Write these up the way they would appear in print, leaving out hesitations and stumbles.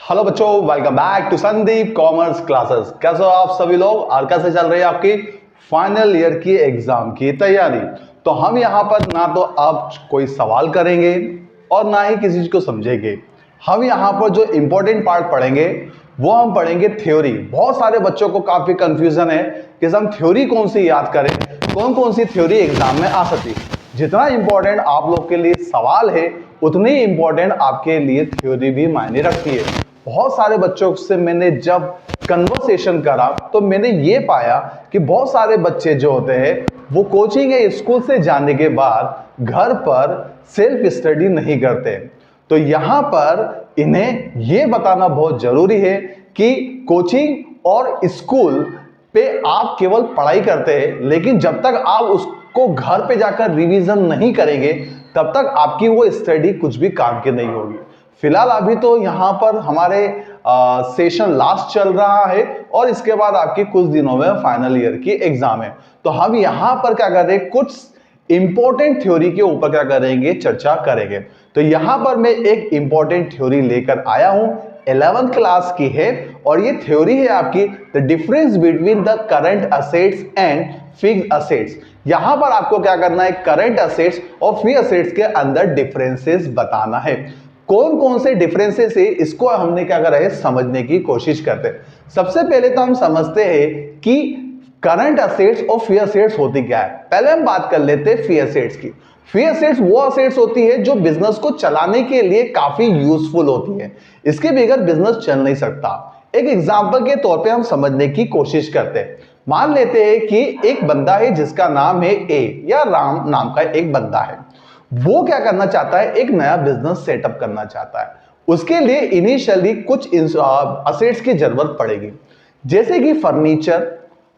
Hello बच्चों, welcome back to Sandeep commerce classes. कैसे हो आप सभी लोग और कैसे चल रही है आपकी फाइनल ईयर की एग्जाम की तैयारी। तो हम यहाँ पर ना तो अब कोई सवाल करेंगे और ना ही किसी चीज को समझेंगे। हम यहाँ पर जो इंपॉर्टेंट पार्ट पढ़ेंगे वो हम पढ़ेंगे थ्योरी। बहुत सारे बच्चों को काफी कंफ्यूजन है कि हम थ्योरी कौन सी याद करें, कौन कौन सी थ्योरी एग्जाम में आ सकती है। जितना इंपॉर्टेंट आप लोग के लिए सवाल है उतनी इंपॉर्टेंट आपके लिए थ्योरी भी मायने रखती है। बहुत सारे बच्चों से मैंने जब कन्वर्सेशन करा तो मैंने ये पाया कि बहुत सारे बच्चे जो होते हैं वो कोचिंग या स्कूल से जाने के बाद घर पर सेल्फ स्टडी नहीं करते। तो यहाँ पर इन्हें ये बताना बहुत जरूरी है कि कोचिंग और स्कूल पे आप केवल पढ़ाई करते हैं, लेकिन जब तक आप उसको घर पे जाकर रिवीजन नहीं करेंगे तब तक आपकी वो स्टडी कुछ भी काम की नहीं होगी। फिलहाल अभी तो यहाँ पर हमारे सेशन लास्ट चल रहा है और इसके बाद आपकी कुछ दिनों में फाइनल ईयर की एग्जाम है। तो हम यहाँ पर क्या कर रहे हैं, कुछ इंपॉर्टेंट थ्योरी के ऊपर क्या करेंगे, चर्चा करेंगे। तो यहाँ पर मैं एक इंपॉर्टेंट थ्योरी लेकर आया हूं, 11th क्लास की है और ये थ्योरी है आपकी the difference between the current assets and fixed assets. यहां पर आपको क्या करना है, करंट असेट्स और फिक्स्ड असेट्स के अंदर डिफरेंसेस बताना है। कौन कौन से डिफरेंसेस है इसको हमने क्या करा है, समझने की कोशिश करते हैं। सबसे पहले तो हम समझते हैं कि करंट असेट्स और फिक्स्ड असेट्स होती क्या है। पहले हम बात कर लेते हैं फिक्स्ड असेट्स की। फिक्स्ड असेट्स वो असेट्स होती है जो बिजनेस को चलाने के लिए काफी यूजफुल होती है, इसके बगैर बिजनेस चल नहीं सकता। एक एग्जांपल के तौर पे हम समझने की कोशिश करते हैं। मान लेते हैं कि एक बंदा है जिसका नाम है ए, या राम नाम का एक बंदा है। वो क्या करना चाहता है, एक नया बिजनेस सेटअप करना चाहता है। उसके लिए इनिशियली कुछ असेट्स की जरूरत पड़ेगी, जैसे कि फर्नीचर,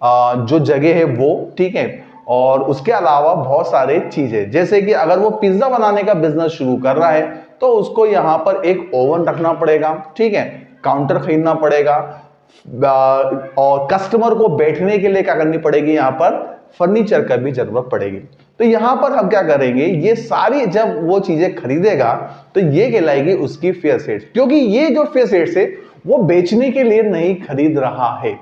जो जगह है वो, ठीक है, और उसके अलावा बहुत सारे चीजें, जैसे कि अगर वो पिज्जा बनाने का बिजनेस शुरू कर रहा है तो उसको यहाँ पर एक ओवन रखना पड़ेगा, ठीक है, काउंटर खरीदना पड़ेगा और कस्टमर को बैठने के लिए क्या करनी पड़ेगी, यहाँ पर फर्नीचर का भी जरूरत पड़ेगी। तो यहां पर हम क्या करेंगे, ये सारी जब वो चीजें खरीदेगा तो ये कहलाएगी उसकी फिक्स्ड असेट्स, क्योंकि ये जो फिक्स्ड असेट्स है वो बेचने के लिए नहीं खरीद रहा है।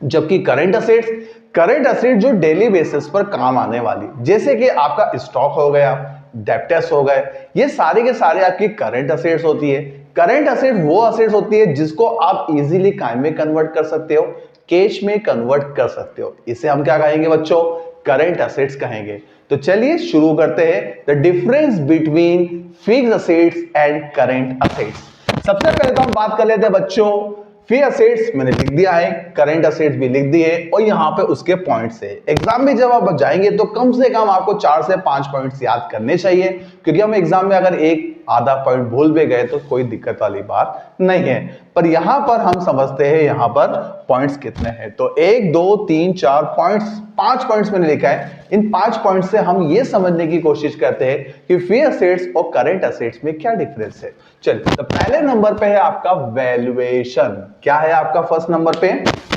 जबकि करंट असेट्स जो डेली बेसिस पर काम आने वाली, जैसे कि आपका स्टॉक हो गया, डेब्टर्स हो गए, ये सारे के सारे आपकी करंट असेट्स होती है। करंट असेट वो असेट्स होती है जिसको आप इजीली काम में कन्वर्ट कर सकते हो, कैश में कन्वर्ट कर सकते हो। इसे हम क्या कहेंगे बच्चों, करंट असेट्स कहेंगे। तो चलिए शुरू करते हैं, the difference between fixed assets and current assets. सबसे पहले तो हम बात कर लेते हैं बच्चों, फिक्स्ड असेट्स मैंने लिख दिया है, करंट असेट्स भी लिख दिए और यहाँ पे उसके पॉइंट्स है। एग्जाम में जब आप जाएंगे तो कम से कम आपको 4 से 5 पॉइंट्स याद करने चाहिए, क्योंकि हम एग्जाम में अगर एक आधा पॉइंट भूल भी गए तो कोई दिक्कत वाली बात नहीं है। पर यहां पर हम समझते हैं यहां पर पॉइंट्स कितने हैं। तो 1 2 3 4 पॉइंट्स, 5 पॉइंट्स मैंने लिखा है। इन 5 पॉइंट्स से हम ये समझने की कोशिश करते हैं कि फिक्स्ड असेट्स और करंट असेट्स में क्या डिफरेंस है। चलिए, तो पहले नंबर पे है आपका वैल्यूएशन। क्या है आपका फर्स्ट नंबर पे,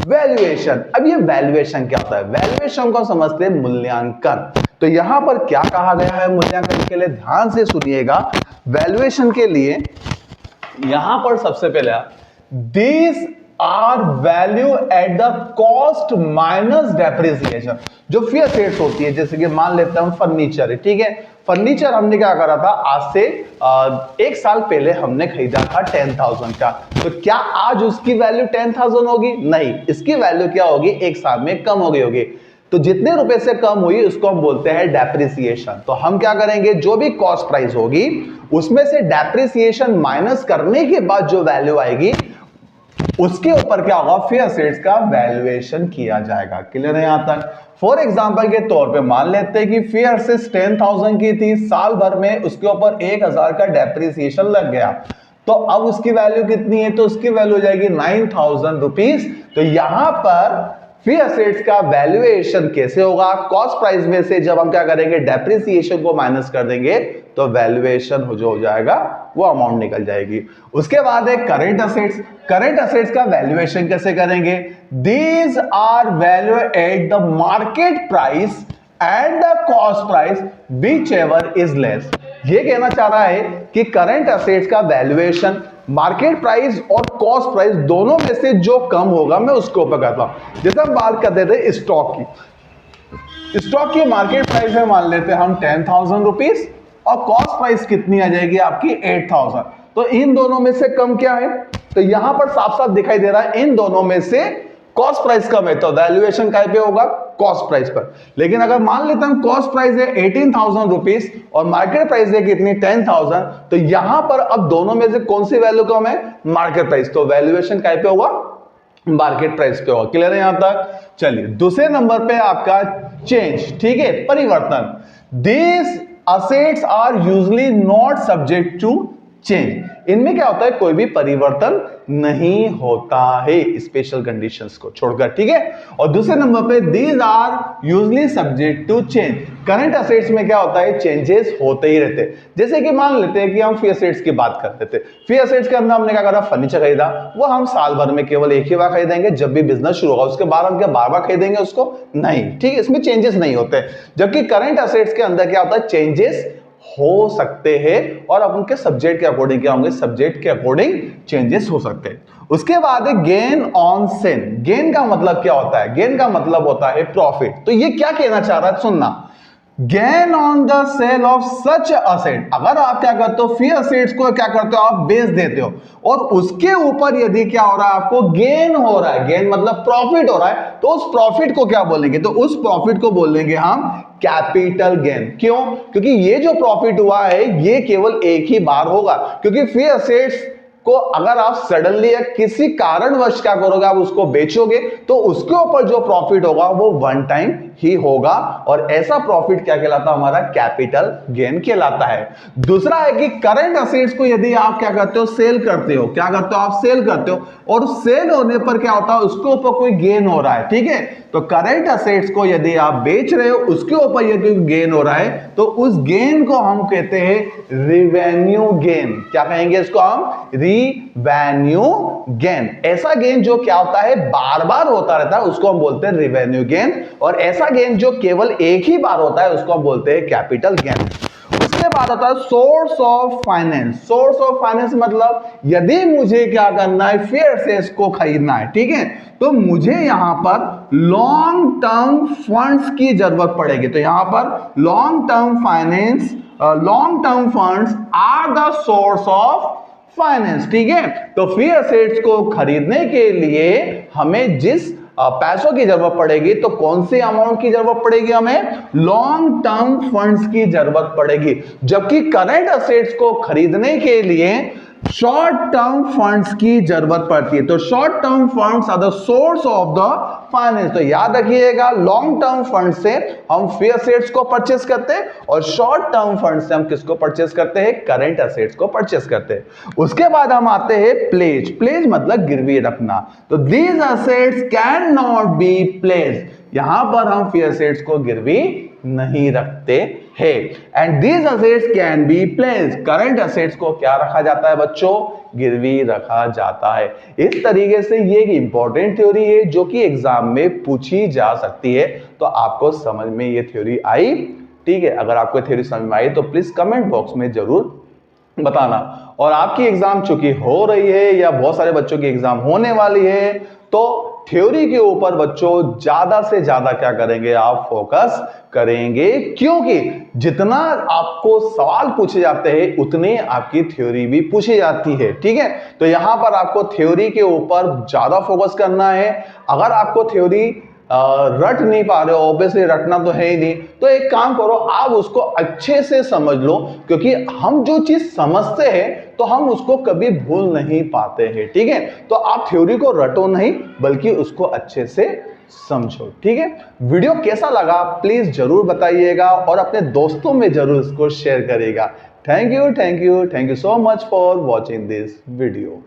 वैल्यूएशन। अब ये वैल्यूएशन क्या होता है, वैल्यूएशन को समझते हैं मूल्यांकन। तो यहां पर क्या कहा गया है मूल्यांकन के लिए, ध्यान से सुनिएगा। वैल्यूएशन के लिए यहां पर सबसे पहले this are value at the cost minus depreciation. जो फिक्स्ड असेट्स होती है, जैसे कि मान लेते हैं हम फर्नीचर है, ठीक है, फर्नीचर हमने क्या करा था, आज से 1 साल पहले हमने खरीदा था 10,000 का। तो क्या आज उसकी वैल्यू 10,000 होगी? नहीं, इसकी वैल्यू क्या होगी, 1 साल में कम हो गई होगी। तो जितने रुपए से कम हुई उसको हम बोलते हैं डेप्रिसिएशन। तो हम क्या करेंगे, जो भी कॉस्ट प्राइस होगी उसमें से डेप्रिसिएशन माइनस करने के बाद जो वैल्यू आएगी उसके ऊपर क्या होगा, फिक्स्ड असेट्स का वैल्यूएशन किया जाएगा। क्लियर है यहां तक। फॉर एग्जांपल के तौर पे मान लेते हैं कि फिक्स्ड असेट्स 10,000 की थी, साल भर में उसके ऊपर 1,000 का डेप्रिसिएशन लग गया, तो अब उसकी वैल्यू कितनी है, तो उसकी वैल्यू हो जाएगी 9,000 रुपीज। तो यहां पर फिक्स्ड असेट्स का वैल्यूएशन कैसे होगा, कॉस्ट प्राइस में से जब हम क्या करेंगे, डेप्रिसिएशन को माइनस कर देंगे तो वैल्यूएशन जो हो जाएगा वो अमाउंट निकल जाएगी। उसके बाद है करंट असेट्स। करंट असेट्स का वैल्यूएशन कैसे करेंगे, these are value at the market price and the cost price whichever is less. ये कहना चाह रहा है कि करंट असेट्स का वैल्यूएशन मार्केट प्राइस और कॉस्ट प्राइस दोनों में से जो कम होगा मैं उसके ऊपर कहता हूं। जैसे हम बात करते थे स्टॉक की, स्टॉक की मार्केट प्राइस है मान लेते हैं हम 10,000 रुपीज और कॉस्ट प्राइस कितनी आ जाएगी आपकी 8,000। तो इन दोनों में से कम क्या है, तो यहां पर साफ साफ दिखाई दे रहा है इन दोनों में से कॉस्ट प्राइस कम है, तो वैल्यूएशन काय पे होगा, कॉस्ट प्राइस पर। लेकिन अगर मान लेते हैं कॉस्ट प्राइस है 18,000 रुपीज और मार्केट प्राइस है कितनी 10,000, तो यहां पर अब दोनों में से कौन सी वैल्यू कम है, मार्केट प्राइस, तो वैल्यूएशन काय पे होगा, मार्केट प्राइस पे होगा। क्लियर है यहां तक। चलिए दूसरे नंबर पे आपका चेंज, ठीक है, परिवर्तन। These assets are usually not subject to change, इनमें क्या होता है, कोई भी परिवर्तन नहीं होता है स्पेशल कंडीशंस को छोड़कर, ठीक है। और दूसरे नंबर पे these are usually subject to change, current assets में क्या होता है, चेंजेस होते ही रहते हैं। जैसे कि मान लेते हैं कि हम फी असेट्स की बात करते थे, फी असेट्स के अंदर हमने क्या करा, फर्नीचर खरीदा, वो हम साल भर में केवल एक ही बार खरीदेंगे जब भी बिजनेस शुरू होगा, उसके बाद हम क्या बार बार खरीदेंगे उसको, नहीं, ठीक है, इसमें चेंजेस नहीं होते। जबकि करंट असेट्स के अंदर क्या होता है, चेंजेस हो सकते हैं और अब उनके सब्जेक्ट के अकॉर्डिंग क्या होंगे, सब्जेक्ट के अकॉर्डिंग चेंजेस हो सकते हैं। उसके बाद है गेन ऑन सेल। गेन का मतलब क्या होता है, गेन का मतलब होता है प्रॉफिट। तो ये क्या कहना चाह रहा है, सुनना, gain on the sale of such asset, अगर आप क्या करते हो, फी असेट्स को क्या करते हो, आप बेच देते हो और उसके ऊपर यदि क्या हो रहा है, आपको गेन हो रहा है, गेन मतलब प्रॉफिट हो रहा है, तो उस प्रॉफिट को क्या बोलेंगे, तो उस प्रॉफिट को बोलेंगे हम कैपिटल गेन। क्यों, क्योंकि ये जो प्रॉफिट हुआ है ये केवल एक ही बार होगा, क्योंकि फी असेट्स को अगर आप सडनली या किसी कारणवश क्या करोगे, आप उसको बेचोगे तो उसके ऊपर जो प्रॉफिट होगा वो वन टाइम ही होगा और ऐसा प्रॉफिट क्या कहलाता है, हमारा कैपिटल गेन कहलाता है। दूसरा है कि करंट असेट्स को यदि आप क्या करते हो, सेल करते हो, क्या करते हो, आप सेल करते हो और सेल होने पर क्या होता है, उसके ऊपर कोई गेन हो रहा है, ठीक है। तो करंट असेट्स को यदि आप बेच रहे हो, उसके ऊपर यदि गेन हो रहा है, तो उस गेन को हम कहते हैं रिवेन्यू गेन। क्या कहेंगे इसको हम, रिवेन्यू गेन। ऐसा गेन जो क्या होता है, बार बार होता रहता है, उसको हम बोलते हैं रिवेन्यू गेन, और ऐसा गेन जो केवल एक ही बार होता है उसको हम बोलते हैं कैपिटल गेन। उसके बाद आता है source of finance. Source of finance मतलब यदि मुझे क्या करना है, फी असेट्स को खरीदना है, ठीक है, तो मुझे यहां पर लॉन्ग टर्म फंड्स की जरूरत पड़ेगी। तो यहां पर long term finance, long term funds are the source of finance, ठीक है। तो फी असेट्स को खरीदने के लिए हमें जिस पैसों की जरूरत पड़ेगी, तो कौन सी अमाउंट की जरूरत पड़ेगी, हमें लॉन्ग टर्म फंड्स की जरूरत पड़ेगी। जबकि करंट असेट्स को खरीदने के लिए शॉर्ट टर्म फंड्स की जरूरत पड़ती है। तो short term funds are the source of the finance. तो याद रखिएगा, लॉन्ग टर्म फंड से हम फी असेट्स को परचेस करते हैं और शॉर्ट टर्म फंड से हम किसको परचेस करते हैं, करंट असेट्स को परचेस करते हैं। उसके बाद हम आते हैं प्लेज। प्लेज मतलब गिरवी रखना। तो these assets can not be pledge, यहां पर हम फी असेट्स को गिरवी नहीं रखते हैं। And these assets can be place, current assets को क्या रखा जाता है बच्चों, गिरवी रखा जाता है। इस तरीके से ये एक इंपॉर्टेंट थ्योरी है जो कि एग्जाम में पूछी जा सकती है। तो आपको समझ में ये थ्योरी आई, ठीक है। अगर आपको थ्योरी समझ में आई तो प्लीज कमेंट बॉक्स में जरूर बताना। और आपकी एग्जाम चूंकि हो रही है या बहुत सारे बच्चों की एग्जाम होने वाली है, तो थ्योरी के ऊपर बच्चों ज्यादा से ज्यादा क्या करेंगे, आप फोकस करेंगे, क्योंकि जितना आपको सवाल पूछे जाते हैं उतने आपकी थ्योरी भी पूछी जाती है, ठीक है। तो यहां पर आपको थ्योरी के ऊपर ज्यादा फोकस करना है। अगर आपको थ्योरी रट नहीं पा रहे हो, ऑब्वियसली रटना तो है ही नहीं, तो एक काम करो, आप उसको अच्छे से समझ लो, क्योंकि हम जो चीज समझते हैं तो हम उसको कभी भूल नहीं पाते हैं, ठीक है। तो आप थ्योरी को रटो नहीं, बल्कि उसको अच्छे से समझो, ठीक है। वीडियो कैसा लगा प्लीज जरूर बताइएगा और अपने दोस्तों में जरूर इसको शेयर करिएगा। Thank you so much for watching this video.